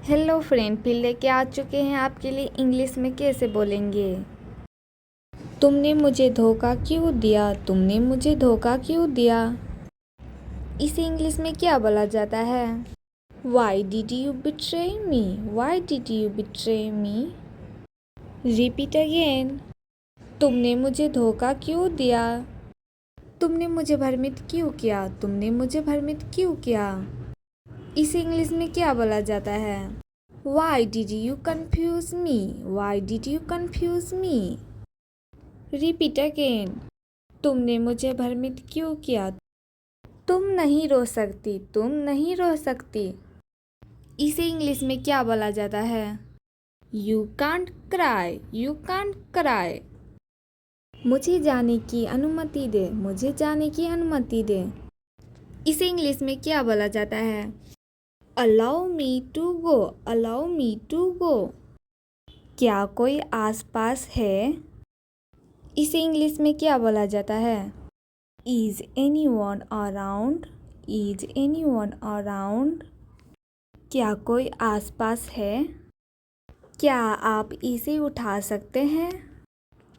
Hello friend, फिर लेके आ चुके हैं आपके लिए इंग्लिश में कैसे बोलेंगे। तुमने मुझे धोखा क्यों दिया, तुमने मुझे धोखा क्यों दिया। इसे इंग्लिश में क्या बोला जाता है? Why did you betray me? Why did you betray me? Repeat again. तुमने मुझे धोखा क्यों दिया, तुमने मुझे भ्रमित क्यों किया, तुमने मुझे भ्रमित क्यों किया। इसे इंग्लिश में क्या बोला जाता है? Why did you confuse me? Why did you confuse me? Repeat again. तुमने मुझे भ्रमित क्यों किया, तुम नहीं रो सकती, तुम नहीं रो सकती। इसे इंग्लिश में क्या बोला जाता है? You can't cry, you can't cry. मुझे जाने की अनुमति दे, मुझे जाने की अनुमति दे। इसे इंग्लिश में क्या बोला जाता है? Allow me to go, allow me to go. क्या कोई आसपास है? इसे इंग्लिश में क्या बोला जाता है? Is anyone around? Is anyone around? क्या कोई आसपास है? क्या आप इसे उठा सकते हैं?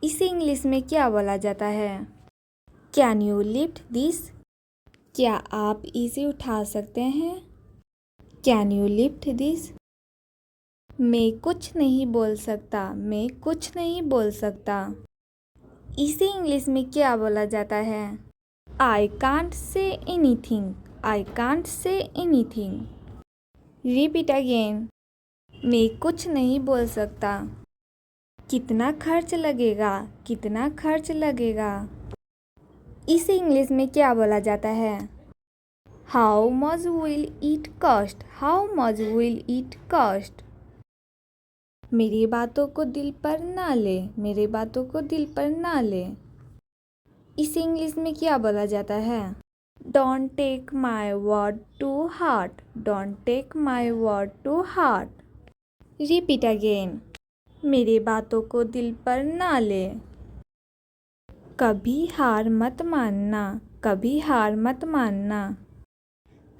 इसे इंग्लिश में क्या बोला जाता है? Can you lift this? क्या आप इसे उठा सकते हैं? Can you lift this? मैं कुछ नहीं बोल सकता, मैं कुछ नहीं बोल सकता। इसे इंग्लिश में क्या बोला जाता है? I can't say anything, I can't say anything. Repeat again. मैं कुछ नहीं बोल सकता। कितना खर्च लगेगा, कितना खर्च लगेगा। इसे इंग्लिश में क्या बोला जाता है? How much will it cost? How much will it cost? मेरी बातों को दिल पर ना ले, मेरी बातों को दिल पर ना ले। इसे इंग्लिश में क्या बोला जाता है? Don't take my word to heart, don't take my word to heart. Repeat again. मेरी बातों को दिल पर ना ले। कभी हार मत मानना, कभी हार मत मानना।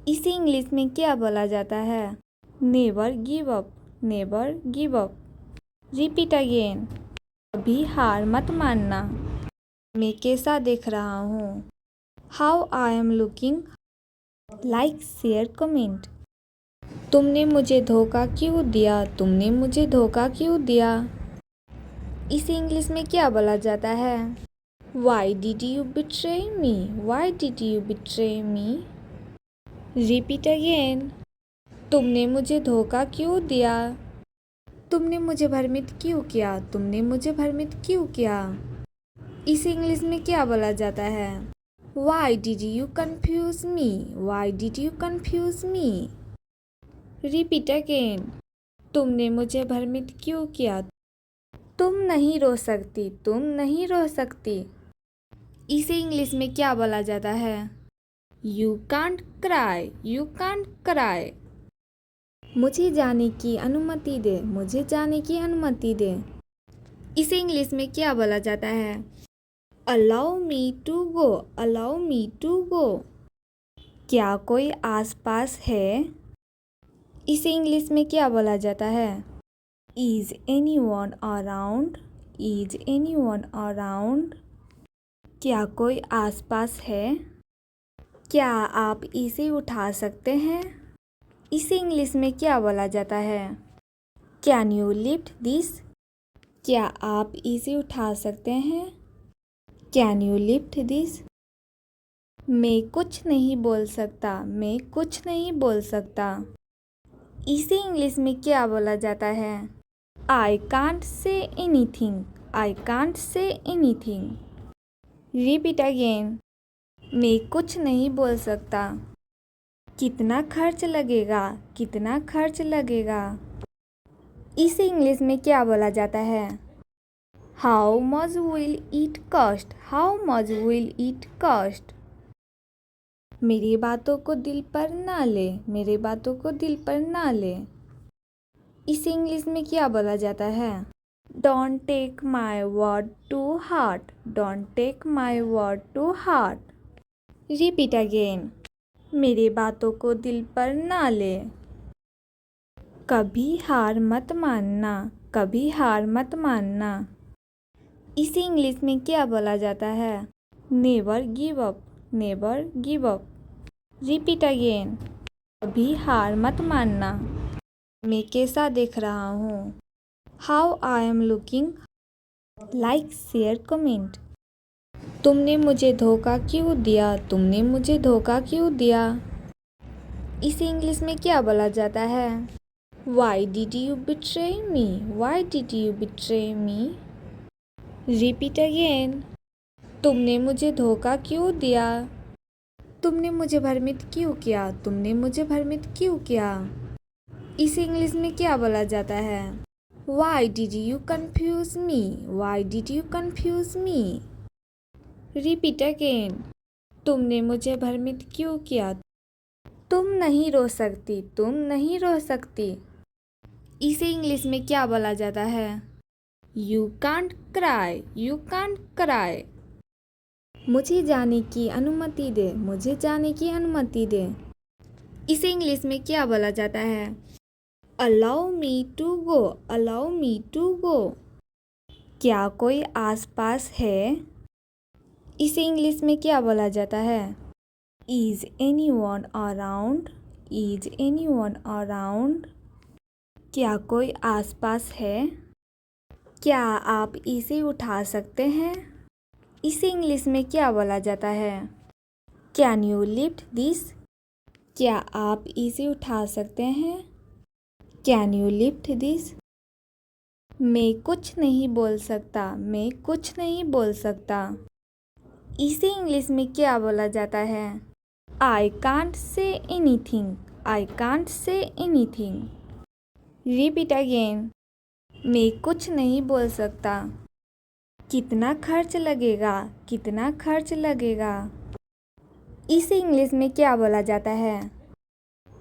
इसे इंग्लिश में क्या बोला जाता है? Never give up, never give up. Repeat again. कभी हार मत मानना। मैं कैसा दिख रहा हूँ? How I am looking. Like share comment. तुमने मुझे धोखा क्यों दिया, तुमने मुझे धोखा क्यों दिया। इसे इंग्लिश में क्या बोला जाता है? Why did you betray me? Why did you betray me? Repeat again. तुमने मुझे धोखा क्यों दिया, तुमने मुझे भ्रमित क्यों किया, तुमने मुझे भ्रमित क्यों किया। इसे इंग्लिश में क्या बोला जाता है? Why did you confuse me? Why did you confuse me? Repeat again. तुमने मुझे भ्रमित क्यों किया, तुम नहीं रो सकती, तुम नहीं रो सकती। इसे इंग्लिश में क्या बोला जाता है? You can't cry, you can't cry. मुझे जाने की अनुमति दे, मुझे जाने की अनुमति दे। इसे इंग्लिश में क्या बोला जाता है? Allow me to go, allow me to go. क्या कोई आसपास है? इसे इंग्लिश में क्या बोला जाता है? Is anyone around? Is anyone around? क्या कोई आसपास है? क्या आप इसे उठा सकते हैं? इसे इंग्लिश में क्या बोला जाता है? Can you lift this? क्या आप इसे उठा सकते हैं? Can you lift this? मैं कुछ नहीं बोल सकता, मैं कुछ नहीं बोल सकता। इसे इंग्लिश में क्या बोला जाता है? I can't say anything, I can't say anything. Repeat again. मैं कुछ नहीं बोल सकता। कितना खर्च लगेगा, कितना खर्च लगेगा। इसे इंग्लिश में क्या बोला जाता है? How much will it cost? How much will it cost? मेरी बातों को दिल पर ना ले, मेरी बातों को दिल पर ना ले। इसे इंग्लिश में क्या बोला जाता है? Don't take my word to heart, don't take my word to heart. Repeat again. मेरी बातों को दिल पर ना ले। कभी हार मत मानना, कभी हार मत मानना। इसे इंग्लिश में क्या बोला जाता है? Never give up, never give up. Repeat again, कभी हार मत मानना। मैं कैसा दिख रहा हूँ? How I am looking? Like share comment. तुमने मुझे धोखा क्यों दिया? तुमने मुझे धोखा क्यों दिया? इसे इंग्लिश में क्या बोला जाता है? Why did you betray me? Why did you betray me? Repeat again. तुमने मुझे धोखा क्यों दिया? तुमने मुझे भ्रमित क्यों किया? तुमने मुझे भ्रमित क्यों किया? इसे इंग्लिश में क्या बोला जाता है? Why did you confuse me? Why did you confuse me? Repeat again. तुमने मुझे भ्रमित क्यों किया? तुम नहीं रो सकती, तुम नहीं रो सकती। इसे इंग्लिश में क्या बोला जाता है? You can't cry, you can't cry. मुझे जाने की अनुमति दे, मुझे जाने की अनुमति दे। इसे इंग्लिश में क्या बोला जाता है? Allow me to go, allow me to go. क्या कोई आसपास है? इसे इंग्लिश में क्या बोला जाता है? Is anyone around? Is anyone around? क्या कोई आसपास है? क्या आप इसे उठा सकते हैं? इसे इंग्लिश में क्या बोला जाता है? Can you lift this? क्या आप इसे उठा सकते हैं? Can you lift this? मैं कुछ नहीं बोल सकता, मैं कुछ नहीं बोल सकता। इसे इंग्लिश में क्या बोला जाता है? I can't say anything, I can't say anything. Repeat again, मैं कुछ नहीं बोल सकता। कितना खर्च लगेगा? कितना खर्च लगेगा? इसे इंग्लिश में क्या बोला जाता है?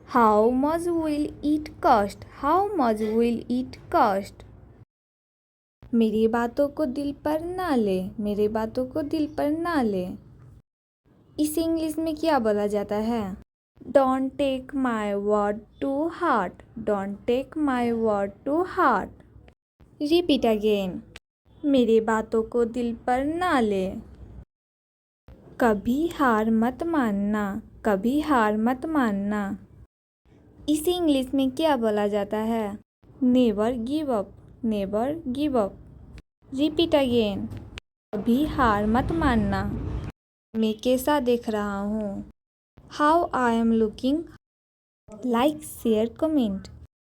How much will it cost? How much will it cost? मेरी बातों को दिल पर ना ले, मेरी बातों को दिल पर ना ले। इसे इंग्लिश में क्या बोला जाता है? Don't take my word to heart, don't take my word to heart. Repeat again, मेरी बातों को दिल पर ना ले। कभी हार मत मानना, कभी हार मत मानना। इसे इंग्लिश में क्या बोला जाता है? Never give up, never give up. Repeat again, कभी हार मत मानना। मैं कैसा दिख रहा हूँ? How I am looking? Like share comment.